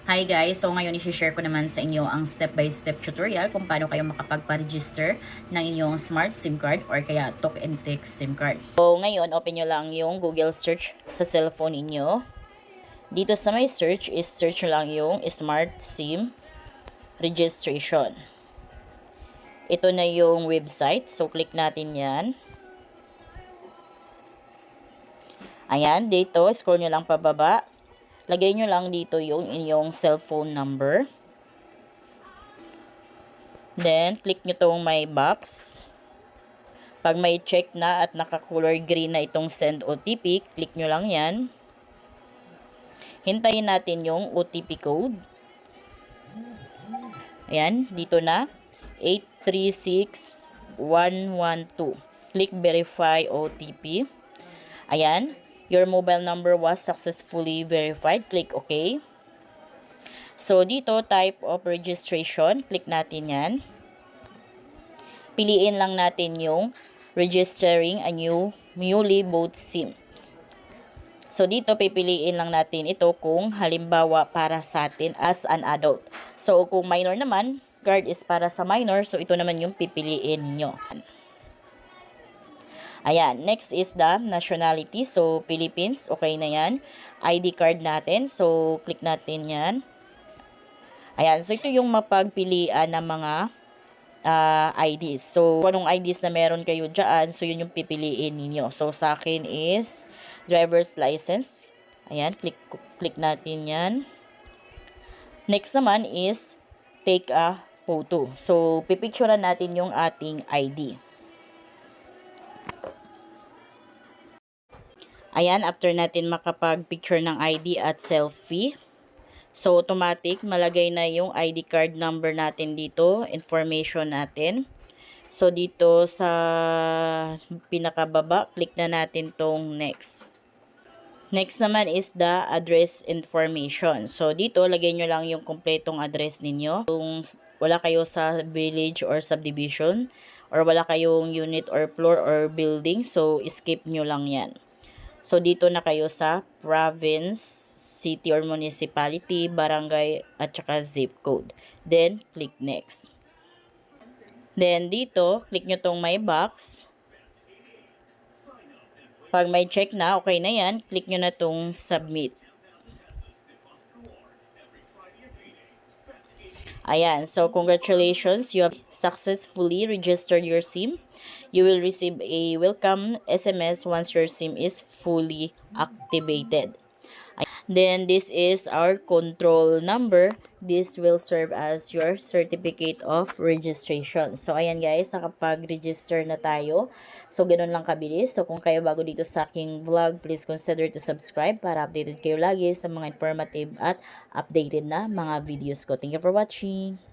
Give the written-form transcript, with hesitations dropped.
Hi guys! So ngayon i-share ko naman sa inyo ang step-by-step tutorial kung paano kayo makapagpa-register ng inyong smart SIM card or kaya talk and text SIM card. So ngayon, open nyo lang yung Google search sa cellphone inyo. Dito sa may search is search lang yung smart SIM registration. Ito na yung website. So click natin yan. Ayan, dito scroll nyo lang pababa. Lagay nyo lang dito yung inyong cellphone number. Then, click nyo tong may box. Pag may check na at naka-color green na itong send OTP, click nyo lang yan. Hintayin natin yung OTP code. Ayan, dito na. 836112. Click verify OTP. Ayan. Your mobile number was successfully verified. Click OK. So, dito, type of registration. Click natin yan. Piliin lang natin yung registering a newly bought SIM. So, dito, pipiliin lang natin ito kung halimbawa para sa atin as an adult. So, kung minor naman, card is para sa minor. So, ito naman yung pipiliin ninyo. Ayan, next is the nationality. So, Philippines, okay na yan. ID card natin. So, click natin yan. Ayan, so ito yung mapagpilian ng mga IDs. So, kung anong IDs na meron kayo dyan, so yun yung pipiliin ninyo. So, sa akin is driver's license. Ayan, click natin yan. Next naman is take a photo. So, pipicturean natin yung ating ID. Ayan, after natin makapag-picture ng ID at selfie, so automatic, malagay na yung ID card number natin dito, information natin. So dito sa pinakababa, click na natin tong next. Next naman is the address information. So dito, lagay nyo lang yung kompletong address ninyo. Kung wala kayo sa village or subdivision, or wala kayong unit or floor or building, so skip nyo lang yan. So, dito na kayo sa province, city or municipality, barangay, at saka zip code. Then, click next. Then, dito, click nyo tong may box. Pag may check na, okay na yan, click nyo na tong submit. Ayan, so congratulations, you have successfully registered your SIM. You will receive a welcome SMS once your SIM is fully activated. Then this is our control number. This will serve as your certificate of registration. So ayan guys, nakapag-register na tayo. So ganun lang kabilis. So kung kayo bago dito sa aking vlog, please consider to subscribe para updated kayo lagi sa mga informative at updated na mga videos ko. Thank you for watching.